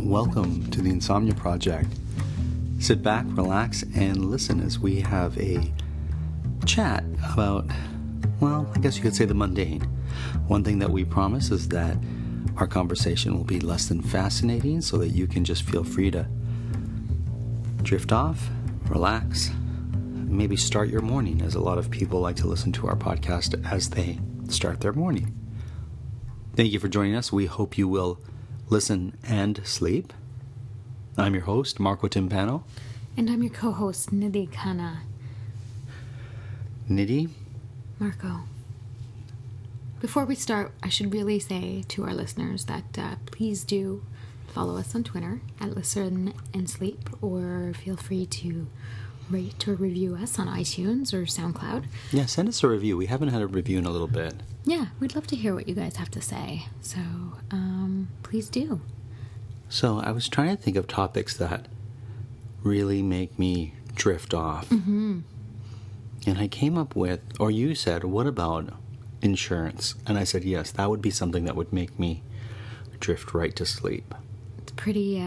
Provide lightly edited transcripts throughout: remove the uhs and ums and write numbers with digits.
Welcome to the Insomnia Project. Sit back, relax, and listen as we have a chat about, well, I guess you could say the mundane. One thing that we promise is that our conversation will be less than fascinating so that you can just feel free to drift off, relax, maybe start your morning, as a lot of people like to listen to our podcast as they start their morning. Thank you for joining us. We hope you will listen and sleep. I'm your host, Marco Timpano. And I'm your co-host, Nidhi Khanna. Nidhi? Marco. Before we start, I should really say to our listeners that please do follow us on Twitter at Listen and Sleep, or feel free to rate or review us on iTunes or SoundCloud. Yeah, send us a review. We haven't had a review in a little bit. Yeah, we'd love to hear what you guys have to say. So, please do. So, I was trying to think of topics that really make me drift off. Mm-hmm. And I came up with, or you said, what about insurance? And I said, yes, that would be something that would make me drift right to sleep. It's pretty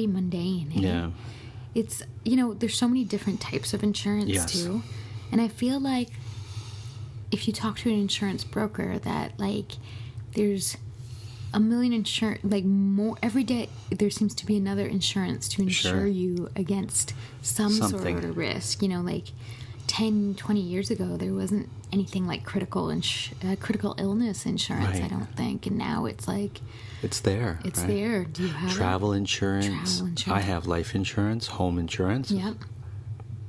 mundane. Eh? Yeah. It's, there's so many different types of insurance, yes, too. And I feel like if you talk to an insurance broker, that, there's a million more every day there seems to be another insurance to insure you against something. Sort of risk. 10, 20 years ago, there wasn't anything like critical illness insurance, right. I don't think. And now it's it's there. It's right? there. Do you have travel insurance? I have life insurance, home insurance. Yep.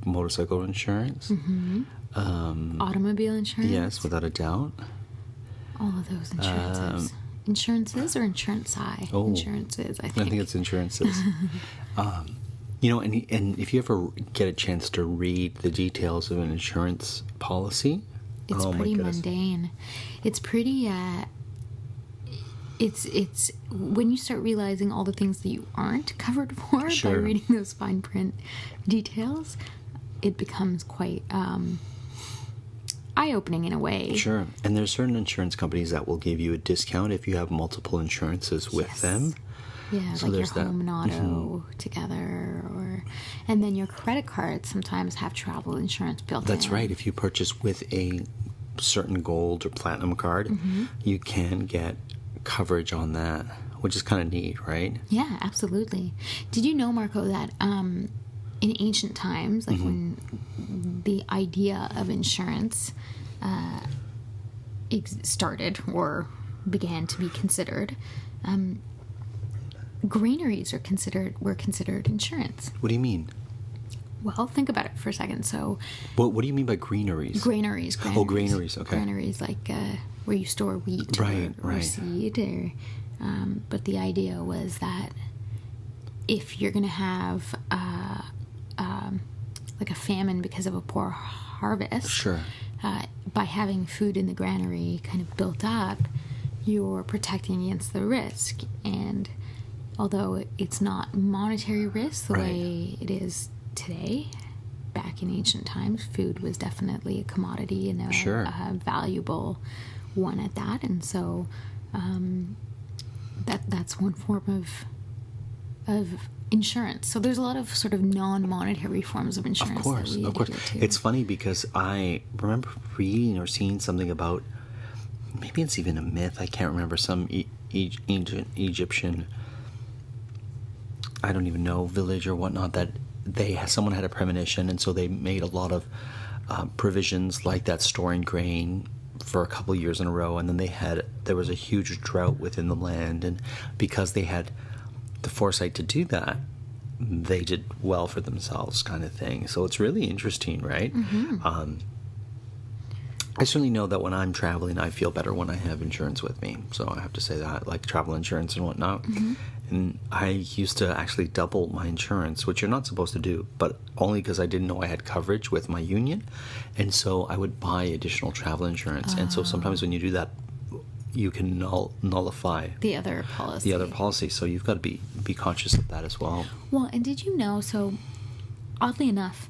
Motorcycle insurance. Mm-hmm. Automobile insurance. Yes, without a doubt. All of those insurances. Insurances or insurance-I? Oh, insurances, I think. I think it's insurances. And if you ever get a chance to read the details of an insurance policy, it's pretty mundane. It's pretty. It's when you start realizing all the things that you aren't covered for by reading those fine print details, it becomes quite eye-opening in a way. Sure. And there's certain insurance companies that will give you a discount if you have multiple insurances with them. Yeah, so your home and auto together, and then your credit cards sometimes have travel insurance built in. That's right. If you purchase with a certain gold or platinum card, you can get coverage on that, which is kind of neat, right? Yeah, absolutely. Did you know, Marco, that in ancient times, when the idea of insurance started or began to be considered, granaries were considered insurance. What do you mean? Well, think about it for a second. So, what do you mean by granaries? Granaries. Oh, granaries. Okay. Granaries, where you store wheat or seed. But the idea was that if you're going to have a famine because of a poor harvest, by having food in the granary kind of built up, you're protecting against the risk. And although it's not monetary risk the way it is today, back in ancient times, food was definitely a commodity and a valuable one at that. And so that's one form of insurance. So there's a lot of sort of non-monetary forms of insurance. Of course. It's funny because I remember reading or seeing something about, maybe it's even a myth, I can't remember, some ancient Egyptian, I don't even know, village or whatnot, that someone had a premonition, and so they made a lot of provisions like that, storing grain for a couple of years in a row, and then there was a huge drought within the land, and because they had the foresight to do that, they did well for themselves, kind of thing. So it's really interesting, right? Mm-hmm. I certainly know that when I'm traveling, I feel better when I have insurance with me. So I have to say that, like travel insurance and whatnot. Mm-hmm. And I used to actually double my insurance, which you're not supposed to do, but only because I didn't know I had coverage with my union. And so I would buy additional travel insurance. And so sometimes when you do that, you can nullify the other policy. So you've got to be conscious of that as well. Well, and did you know, so oddly enough,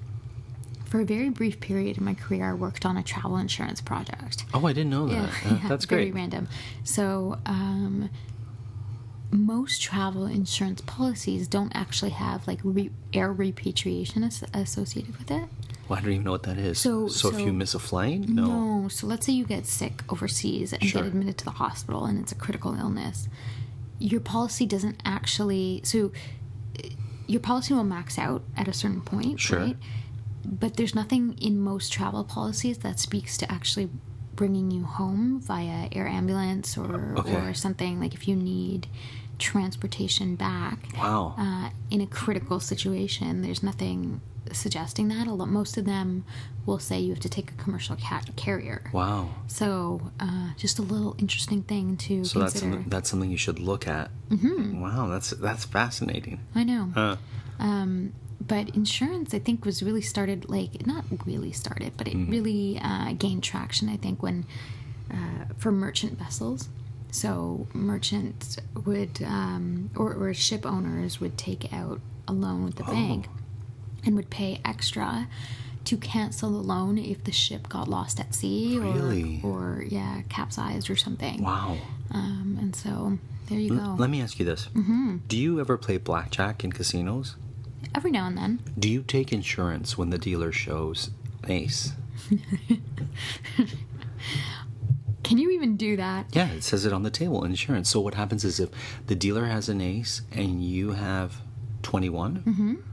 for a very brief period in my career, I worked on a travel insurance project. Oh, I didn't know that. Yeah, that's great. Very random. So most travel insurance policies don't actually have like air repatriation associated with it. Well, I don't even know what that is. So if you miss a flight? No. So let's say you get sick overseas and Sure. get admitted to the hospital and it's a critical illness. Your policy doesn't actually... So your policy will max out at a certain point, Sure. right? But there's nothing in most travel policies that speaks to actually bringing you home via air ambulance or something, like if you need transportation back. Wow. In a critical situation, there's nothing suggesting that. Most of them will say you have to take a commercial carrier. Wow. So just a little interesting thing to consider. That's something you should look at. Mm-hmm. Wow, that's fascinating. I know. But insurance, I think, was really started, like, not really started, but it really gained traction, I think, when for merchant vessels. So merchants would, or ship owners would take out a loan with the bank and would pay extra to cancel the loan if the ship got lost at sea or capsized or something. Wow. And so there you go. Let me ask you this. Mm-hmm. Do you ever play blackjack in casinos? Every now and then. Do you take insurance when the dealer shows an ace? Can you even do that? Yeah, it says it on the table, insurance. So what happens is if the dealer has an ace and you have 21,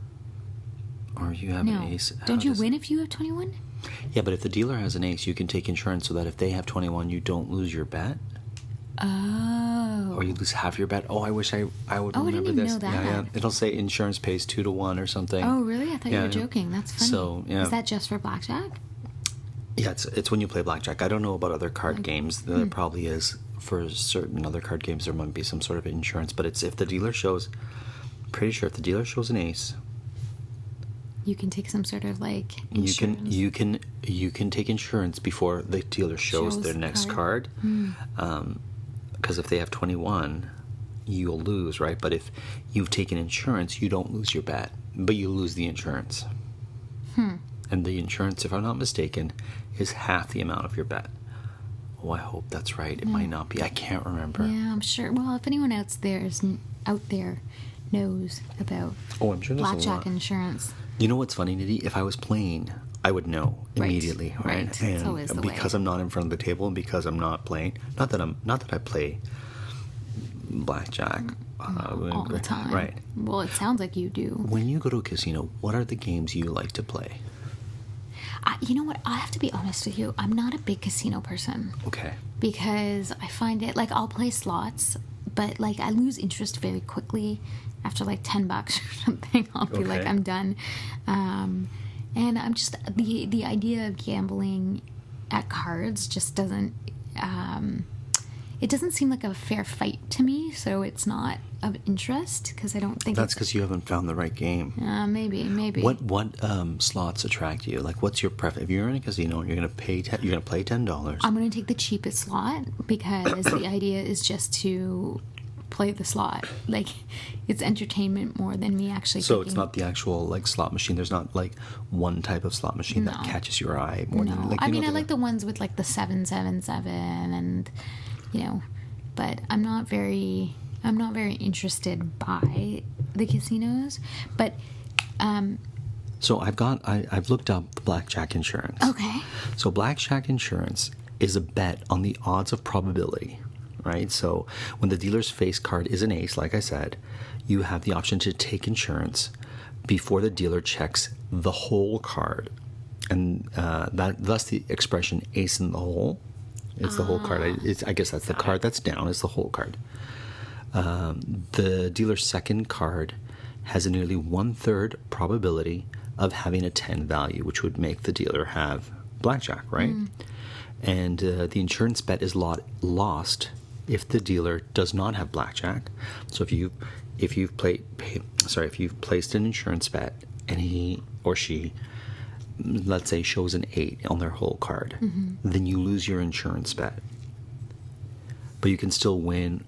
or you have an ace... Don't you win if you have 21? Yeah, but if the dealer has an ace, you can take insurance so that if they have 21, you don't lose your bet. Oh. Or you lose half your bet. Oh, I wish I would remember I didn't this. Know that. Yeah. It'll say insurance pays 2 to 1 or something. Oh, really? I thought you were joking. That's funny. So, yeah. Is that just for blackjack? Yeah, it's when you play blackjack. I don't know about other card games. There probably is. For certain other card games, there might be some sort of insurance. But it's if the dealer shows... Pretty sure if the dealer shows an ace... You can take some sort of, like, insurance. You can take insurance before the dealer shows their next card. Because if they have 21, you'll lose, right? But if you've taken insurance, you don't lose your bet, but you lose the insurance. And the insurance, if I'm not mistaken, is half the amount of your bet. Oh, I hope that's right. It might not be. I can't remember. Yeah, I'm sure. Well, if anyone out there knows about I'm sure there's blackjack insurance. You know what's funny, Nidhi? If I was playing, I would know immediately, right? Right. And it's always the because way. I'm not in front of the table and because I'm not playing, not that I play blackjack all the time. Right. Well, it sounds like you do. When you go to a casino, what are the games you like to play? You know what? I have to be honest with you. I'm not a big casino person. Okay. Because I find it, like, I'll play slots, but, like, I lose interest very quickly. After, like, $10 or something, I'll be like, I'm done. And I'm just, the idea of gambling at cards just doesn't, it doesn't seem like a fair fight to me, so it's not of interest, because I don't think That's because you haven't found the right game. Maybe. What slots attract you? Like, what's your preference? If you're in a casino and you're going to play $10. I'm going to take the cheapest slot, because the idea is just to play the slot. Like, it's entertainment more than me actually So thinking. it's not the actual, like, slot machine. There's not, like, one type of slot machine that catches your eye more than, like, I mean, I like the ones with, like, the 777 and, you know, but I'm not very interested by the casinos. But so I've looked up the blackjack insurance. Okay. So blackjack insurance is a bet on the odds of probability, right? So when the dealer's face card is an ace, like I said, you have the option to take insurance before the dealer checks the whole card, and thus the expression "ace in the hole." It's the whole card. I guess that's the card that's down. It's the whole card. The dealer's second card has a nearly 1/3 probability of having a 10 value, which would make the dealer have blackjack, right? And the insurance bet is lost if the dealer does not have blackjack. So if you've placed an insurance bet and he or she, let's say, shows an 8 on their whole card, then you lose your insurance bet. But you can still win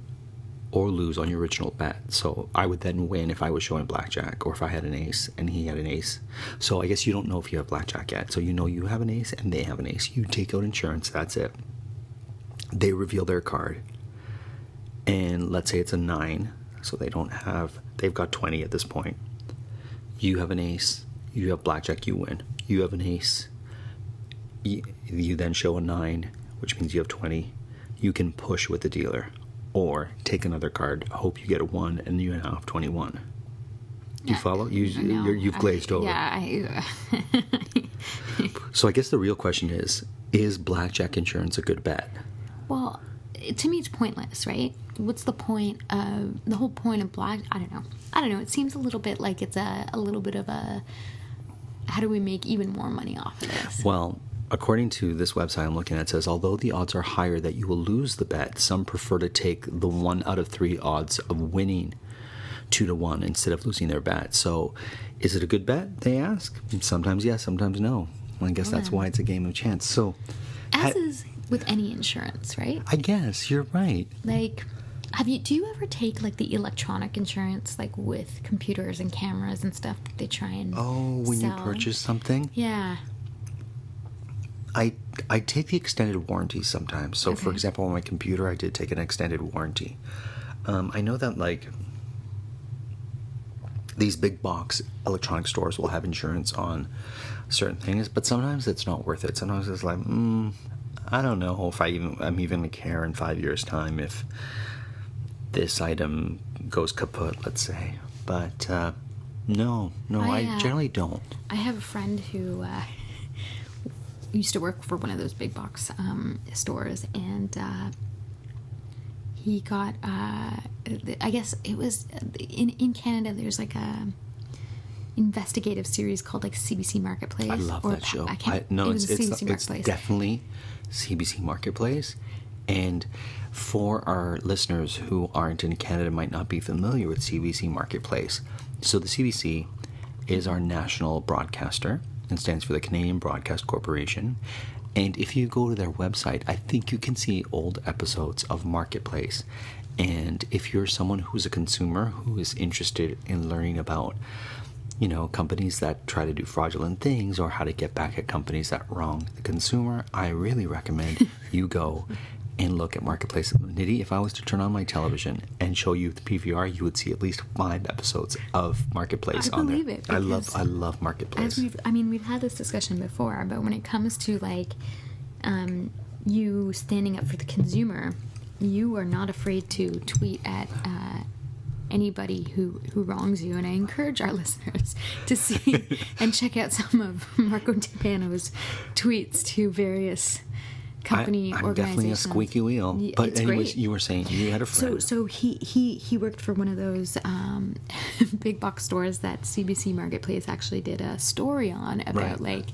or lose on your original bet. So I would then win if I was showing blackjack, or if I had an ace and he had an ace. So I guess you don't know if you have blackjack yet. So you know you have an ace and they have an ace. You take out insurance, that's it. They reveal their card. and let's say it's a 9, so they've got 20 at this point. You have an ace, you have blackjack, you win. You have an ace, you then show a 9, which means you have 20. You can push with the dealer, or take another card, hope you get a 1, and you have 21. Do you follow? You've glazed over. Yeah. So I guess the real question is blackjack insurance a good bet? Well, to me, it's pointless, right? What's the point of the whole point of black? I don't know. It seems a little bit like it's a little bit of a, how do we make even more money off of this? Well, according to this website I'm looking at, it says, although the odds are higher that you will lose the bet, some prefer to take the 1 out of 3 odds of winning 2-1 instead of losing their bet. So is it a good bet, they ask? Sometimes yes, sometimes no. I guess that's why it's a game of chance. So, as is with any insurance, right? I guess you're right. Like, do you ever take like the electronic insurance, like with computers and cameras and stuff that they try and when sell? you purchase something? Yeah. I take the extended warranty sometimes. So, for example, on my computer, I did take an extended warranty. I know that like these big box electronic stores will have insurance on certain things, but sometimes it's not worth it. Sometimes it's like, I don't know if I'm even going to care in 5 years' time if this item goes kaput, let's say. But no, I generally don't. I have a friend who used to work for one of those big box stores, and he got, I guess it was in Canada. There's like a investigative series called like CBC Marketplace. I love that show. It's definitely CBC Marketplace. And for our listeners who aren't in Canada, might not be familiar with CBC Marketplace. So the CBC is our national broadcaster and stands for the Canadian Broadcast Corporation. And if you go to their website, I think you can see old episodes of Marketplace. And if you're someone who's a consumer who is interested in learning about, companies that try to do fraudulent things or how to get back at companies that wrong the consumer, I really recommend you go and look at Marketplace. Nidhi, if I was to turn on my television and show you the PVR, you would see at least 5 episodes of Marketplace on there. I believe it. I love Marketplace. We've had this discussion before, but when it comes to like you standing up for the consumer, you are not afraid to tweet at anybody who wrongs you, and I encourage our listeners to see and check out some of Marco Timpano's tweets to various company I'm organizations. definitely a squeaky wheel. But it's anyways, great. You were saying you had a friend. So he worked for one of those big box stores that CBC Marketplace actually did a story on about like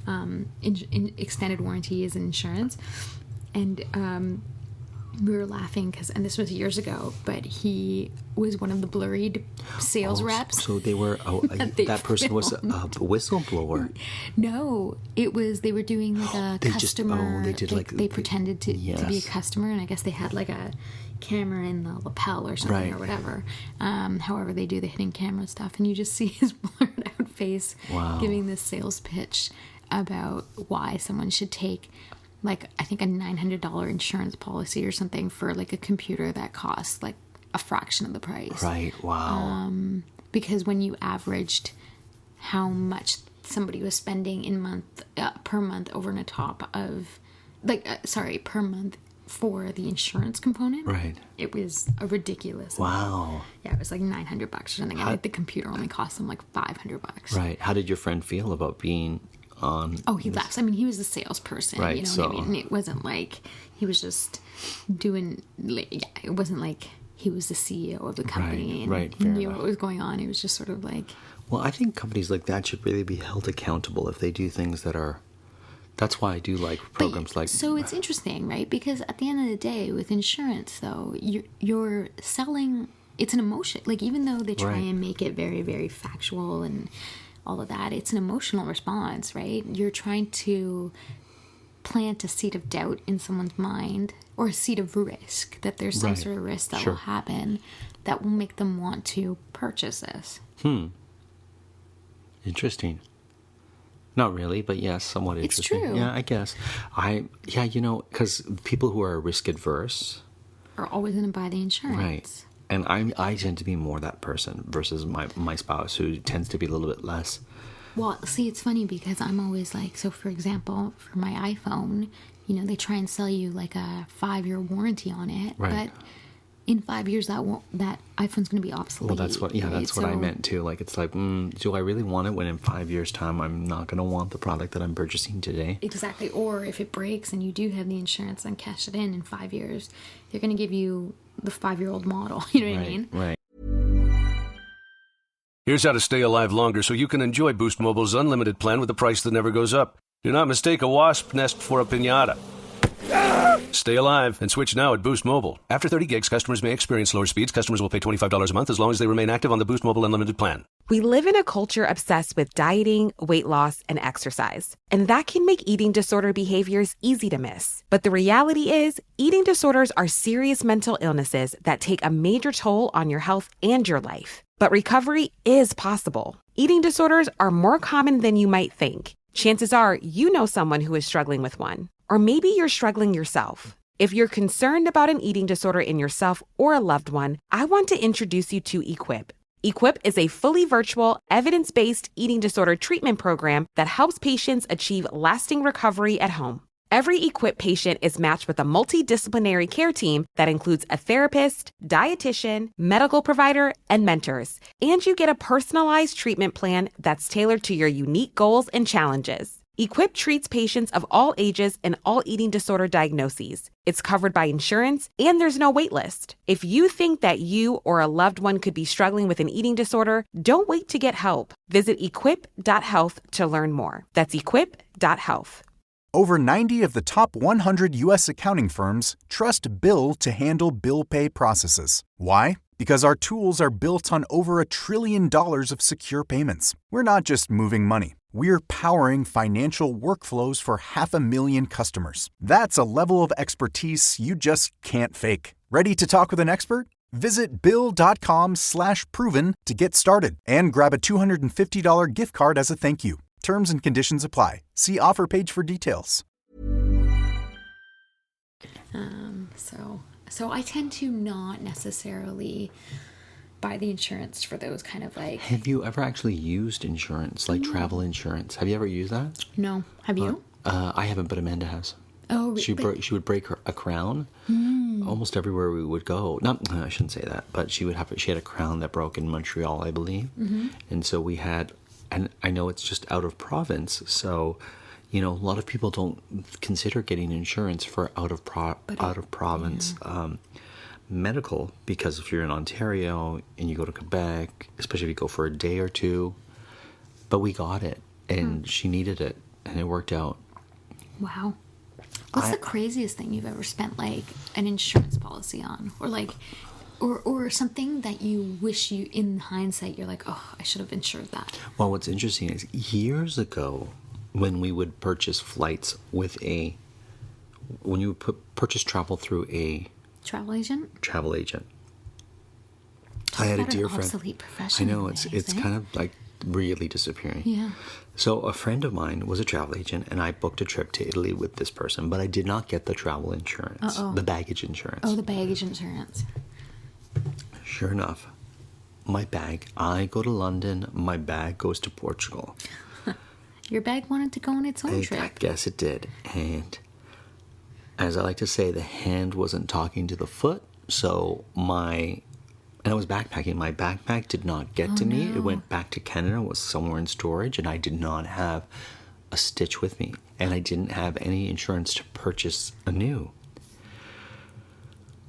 in extended warranties and insurance, and we were laughing and this was years ago, but he was one of the blurried sales reps. So they were, that person was a whistleblower. No, it was, they were doing like a customer. They pretended to be a customer, and I guess they had like a camera in the lapel or something or whatever. However they do the hidden camera stuff, and you just see his blurred out face giving this sales pitch about why someone should take like I think a $900 insurance policy or something for like a computer that costs like a fraction of the price. Right. Wow. Because when you averaged how much somebody was spending per month over and top of per month for the insurance component. Right. It was a ridiculous amount. Yeah, it was like $900 or something. I think the computer only cost them like $500. Right. How did your friend feel about being he laughs. I mean, he was the salesperson, right, you know what I mean? It wasn't like he was just doing, it wasn't like he was the CEO of the company and he knew what was going on. It was just sort of like... Well, I think companies like that should really be held accountable if they do things that are... That's why I do like programs like... So it's interesting, right? Because at the end of the day, with insurance, though, you're selling... It's an emotion. Like, even though they try and make it very, very factual and... all of that, it's an emotional response, right? You're trying to plant a seed of doubt in someone's mind, or a seed of risk, that there's some sort of risk that will happen that will make them want to purchase this. Interesting. Not really, but yes, somewhat interesting. It's true. Yeah, I guess. Because people who are risk adverse, are always going to buy the insurance. Right. And I tend to be more that person versus my spouse, who tends to be a little bit less. Well, see, it's funny because I'm always like, so for example, for my iPhone, you know, they try and sell you like a 5-year warranty on it. Right. But in 5 years, that iPhone's going to be obsolete. Well, that's what, right? that's what I meant too. Like, it's like, do I really want it when in 5 years' time I'm not going to want the product that I'm purchasing today? Exactly. Or if it breaks and you do have the insurance and cash it in 5 years, they're going to give you the 5-year-old model. You know what I mean? Right. Here's how to stay alive longer so you can enjoy Boost Mobile's unlimited plan with a price that never goes up. Do not mistake a wasp nest for a piñata. Stay alive and switch now at Boost Mobile. After 30 gigs, customers may experience slower speeds. Customers will pay $25 a month as long as they remain active on the Boost Mobile Unlimited plan. We live in a culture obsessed with dieting, weight loss, and exercise. And that can make eating disorder behaviors easy to miss. But the reality is, eating disorders are serious mental illnesses that take a major toll on your health and your life. But recovery is possible. Eating disorders are more common than you might think. Chances are you know someone who is struggling with one. Or maybe you're struggling yourself. If you're concerned about an eating disorder in yourself or a loved one, I want to introduce you to Equip. Equip is a fully virtual, evidence-based eating disorder treatment program that helps patients achieve lasting recovery at home. Every Equip patient is matched with a multidisciplinary care team that includes a therapist, dietitian, medical provider, and mentors. And you get a personalized treatment plan that's tailored to your unique goals and challenges. Equip treats patients of all ages and all eating disorder diagnoses. It's covered by insurance, and there's no wait list. If you think that you or a loved one could be struggling with an eating disorder, don't wait to get help. Visit equip.health to learn more. That's equip.health. Over 90 of the top 100 U.S. accounting firms trust Bill to handle bill pay processes. Why? Because our tools are built on over $1 trillion of secure payments. We're not just moving money. We're powering financial workflows for 500,000 customers. That's a level of expertise you just can't fake. Ready to talk with an expert? Visit Bill.com/proven to get started and grab a $250 gift card as a thank you. Terms and conditions apply. See offer page for details. So I tend to not necessarily buy the insurance for those kind of like... Have you ever actually used insurance, like travel insurance? Have you ever used that? No. Have you? I haven't, but Amanda has. Oh, She would break a crown almost everywhere we would go. Not, I shouldn't say that, but she had a crown that broke in Montreal, I believe. And so we had, and I know it's just out of province, so you know a lot of people don't consider getting insurance for out of province medical, because if you're in Ontario and you go to Quebec, especially if you go for a day or two, but we got it, and she needed it, and it worked out. Wow. What's the craziest thing you've ever spent like an insurance policy on, or like, or something that you wish you, in hindsight, you're like, oh, I should have insured that? Well, what's interesting is years ago, when we would purchase flights when you would purchase travel through a Travel agent. I had a dear friend. friend. Profession. I know it's kind of like really disappearing. Yeah. So a friend of mine was a travel agent, and I booked a trip to Italy with this person, but I did not get the travel insurance, the baggage insurance. Oh, the baggage insurance. Sure enough, I go to London, my bag goes to Portugal. Your bag wanted to go on its own trip. I guess it did. And as I like to say, the hand wasn't talking to the foot. So and I was backpacking. My backpack did not get to me. It went back to Canada, was somewhere in storage, and I did not have a stitch with me. And I didn't have any insurance to purchase anew.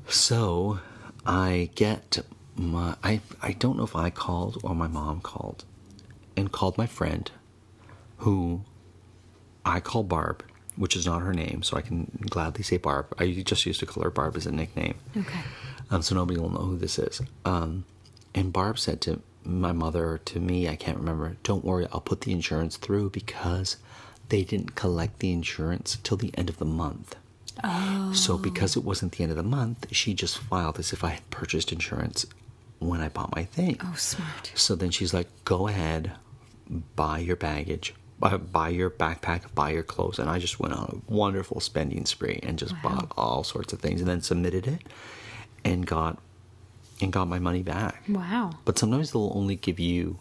So I don't know if I called or my mom called, and called my friend, who I call Barb, which is not her name, so I can gladly say Barb. I just used to call her Barb as a nickname. Okay. So nobody will know who this is. And Barb said to my mother, or to me, I can't remember, don't worry, I'll put the insurance through, because they didn't collect the insurance till the end of the month. Oh. So because it wasn't the end of the month, she just filed as if I had purchased insurance when I bought my thing. Oh, smart. So then she's like, go ahead, buy your baggage, buy your backpack, buy your clothes. And I just went on a wonderful spending spree and just bought all sorts of things, and then submitted it. and got my money back. Wow. But sometimes they'll only give you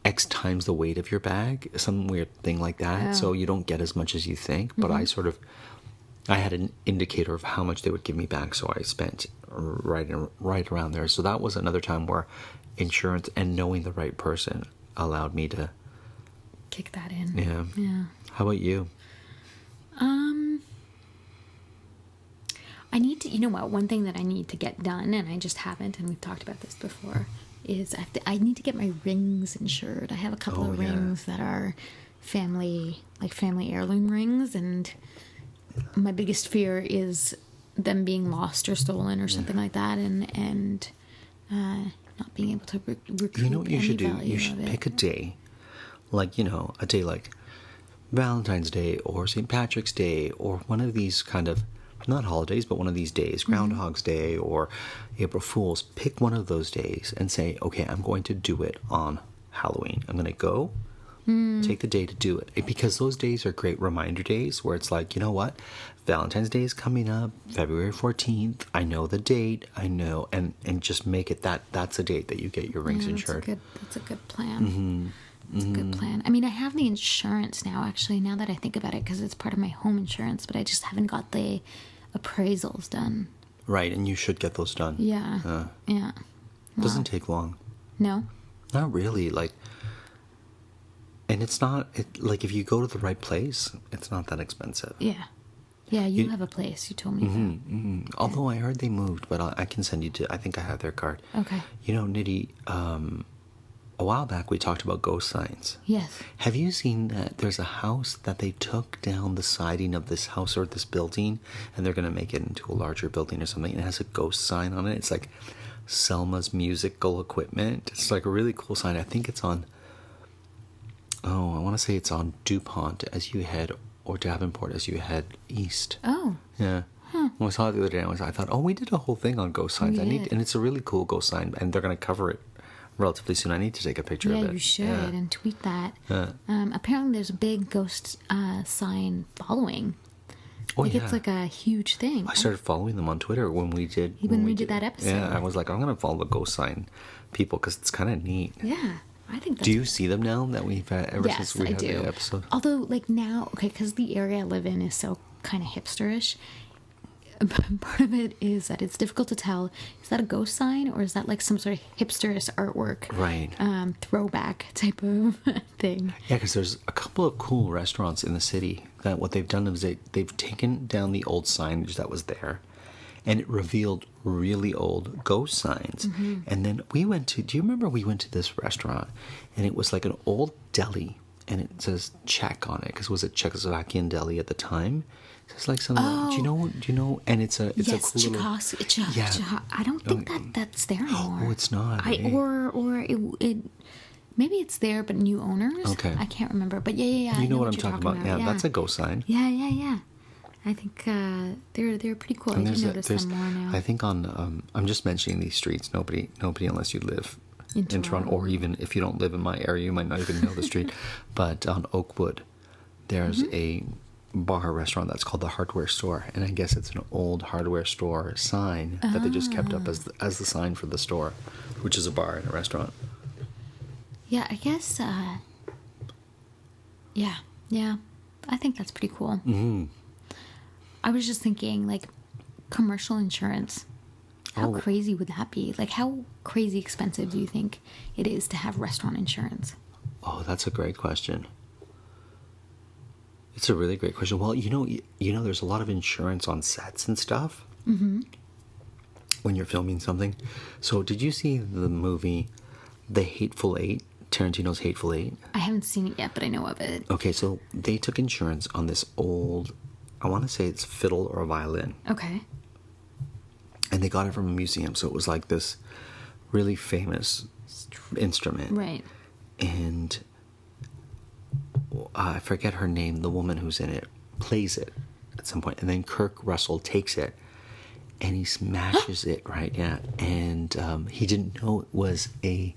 X times the weight of your bag, some weird thing like that. Oh. So you don't get as much as you think. But I had an indicator of how much they would give me back, so I spent right around there. So that was another time where insurance and knowing the right person allowed me to Kick that in. Yeah. Yeah. How about you? I need to, you know what, one thing that I need to get done, and I just haven't, and we've talked about this before, is I need to get my rings insured. I have a couple of rings that are family heirloom rings, and my biggest fear is them being lost or stolen or something like that, and not being able to recoup You know what you should do? value You should of it. pick a day, like, a day like Valentine's Day or St. Patrick's Day or one of these kind of, not holidays, but one of these days, Groundhog's Day or April Fool's. Pick one of those days and say, okay, I'm going to do it on Halloween. I'm going to go take the day to do it. Because those days are great reminder days where it's like, you know what? Valentine's Day is coming up, February 14th. I know the date. I know. And just make it that's a date that you get your rings insured. That's a good plan. It's a good plan. I mean, I have the insurance now, actually, now that I think about it, because it's part of my home insurance, but I just haven't got the appraisals done. Right, and you should get those done. Yeah. Yeah. Doesn't take long. No? Not really. And it's not, if you go to the right place, it's not that expensive. Yeah. Yeah, you have a place. You told me that. Although I heard they moved, but I can send you I think I have their card. Okay. Nidhi, a while back we talked about ghost signs. Yes. Have you seen that there's a house that they took down the siding of this house or this building, and they're going to make it into a larger building or something, and it has a ghost sign on it? It's like Selma's musical equipment. It's like a really cool sign. I think it's on, I want to say it's on DuPont as you head, or Davenport as you head east. Oh. Yeah. When I saw it the other day, I thought, we did a whole thing on ghost signs. We did. And it's a really cool ghost sign, and they're going to cover it relatively soon. I need to take a picture of it. Yeah, you should, and tweet that. Apparently there's a big ghost sign following. It's like a huge thing. I started following them on Twitter when we did that episode. Yeah, I was like, I'm going to follow the ghost sign people because it's kind of neat. Yeah, I think that's... Do you see them now that we've had, ever since we had the episode? Although, now, because the area I live in is so kind of hipsterish, part of it is that it's difficult to tell, is that a ghost sign or is that like some sort of hipsterish artwork, right? Throwback type of thing. Yeah, because there's a couple of cool restaurants in the city that what they've done is they've taken down the old signage that was there, and it revealed really old ghost signs. And then do you remember we went to this restaurant and it was like an old deli and it says Czech on it because it was a Czechoslovakian deli at the time. It's like something. Do you know? And it's a cool little. I don't think that's there anymore. Oh, it's not. Or it maybe it's there, but new owners. Okay. I can't remember, but yeah. You know what I'm talking about? Yeah, that's a ghost sign. Yeah. I think they're pretty cool. I do notice them more now. I think on I'm just mentioning these streets. Nobody unless you live in Toronto, or even if you don't live in my area, you might not even know the street. But on Oakwood, there's a bar restaurant that's called the Hardware Store, and I guess it's an old hardware store sign that they just kept up as the sign for the store, which is a bar and a restaurant. Yeah, I guess. Yeah. I think that's pretty cool. I was just thinking, commercial insurance. How crazy would that be? How crazy expensive do you think it is to have restaurant insurance? Oh, that's a great question. It's a really great question. Well, you know, there's a lot of insurance on sets and stuff when you're filming something. So, did you see the movie The Hateful Eight? Tarantino's Hateful Eight? I haven't seen it yet, but I know of it. Okay, so they took insurance on this old, I want to say it's fiddle or a violin. Okay. And they got it from a museum, so it was like this really famous instrument. Right. And I forget her name, the woman who's in it, plays it at some point. And then Kirk Russell takes it and he smashes it, right? Yeah. And he didn't know it was a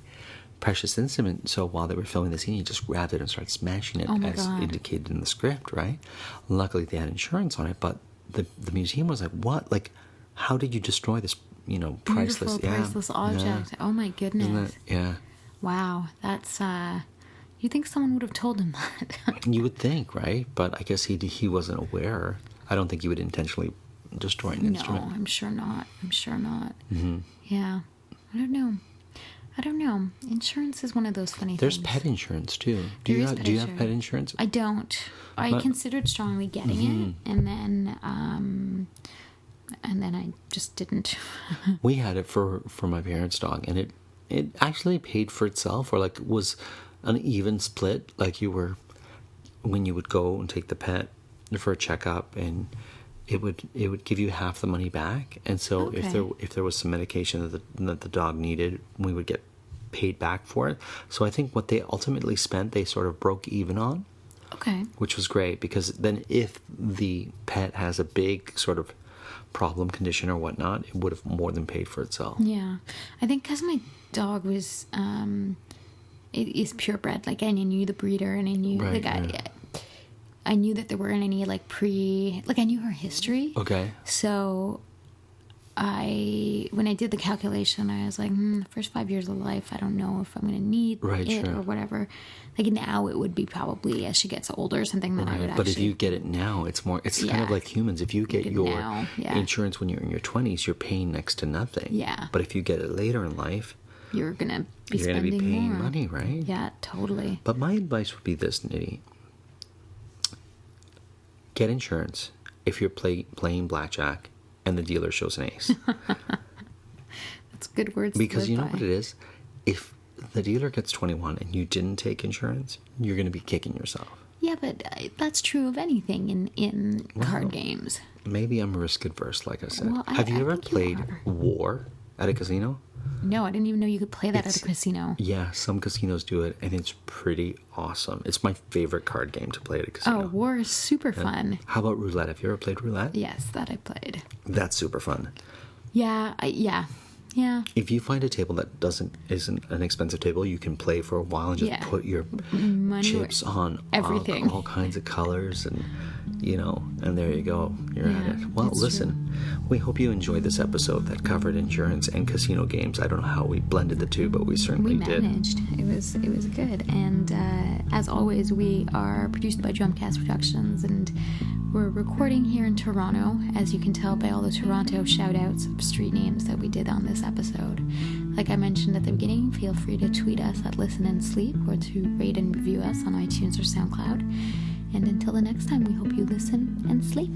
precious instrument. So while they were filming the scene, he just grabbed it and started smashing it as indicated in the script, right? Luckily, they had insurance on it. But the museum was like, what? How did you destroy this priceless. Beautiful, priceless object. Yeah. Oh my goodness. Isn't that, yeah. Wow, that's you think someone would have told him that? You would think, right? But I guess he wasn't aware. I don't think he would intentionally destroy an instrument. No, I'm sure not. Mm-hmm. Yeah. I don't know. Insurance is one of those funny There's things. pet insurance too. Do you have pet insurance? I don't. I considered strongly getting it, and then I just didn't. We had it for my parents' dog, and it actually paid for itself, or like was an even split. Like when you would go and take the pet for a checkup, and it would give you half the money back. And so if there was some medication that the dog needed, we would get paid back for it. So I think what they ultimately spent, they sort of broke even on. Okay. Which was great, because then if the pet has a big sort of problem, condition or whatnot, it would have more than paid for itself. Yeah. I think because my dog was it is purebred, like I knew the breeder, and I knew I knew that there weren't any I knew her history. Okay. So when I did the calculation, I was like, the first 5 years of life, I don't know if I'm going to need it or whatever. Like now it would be probably as she gets older, something that I would actually... But if you get it now, it's kind of like humans. If you get your insurance when you're in your 20s, you're paying next to nothing. Yeah. But if you get it later in life, you're going to be you're going to be paying more money, right? Yeah, totally. But my advice would be this, Nidhi. Get insurance if you're playing blackjack and the dealer shows an ace. That's good words. Because you know by. what it is? If the dealer gets 21 and you didn't take insurance, you're going to be kicking yourself. Yeah, but that's true of anything in card games. Maybe I'm risk adverse, like I said. Well, Have you ever think you played are. War at a casino? No, I didn't even know you could play that at a casino. Yeah, some casinos do it, and it's pretty awesome. It's my favorite card game to play at a casino. Oh, War is super fun. How about roulette? Have you ever played roulette? Yes, that I played. That's super fun. Yeah, yeah. If you find a table that isn't an expensive table, you can play for a while and just put your money chips on everything, all kinds of colors, and and there you go. You're at it. Well, listen, we hope you enjoyed this episode that covered insurance and casino games. I don't know how we blended the two, but we certainly did. We managed. It was good. And as always, we are produced by Drumcast Productions, and we're recording here in Toronto, as you can tell by all the Toronto shout-outs of street names that we did on this episode. Like I mentioned at the beginning, feel free to tweet us at Listen and Sleep, or to rate and review us on iTunes or SoundCloud. And until the next time, we hope you listen and sleep.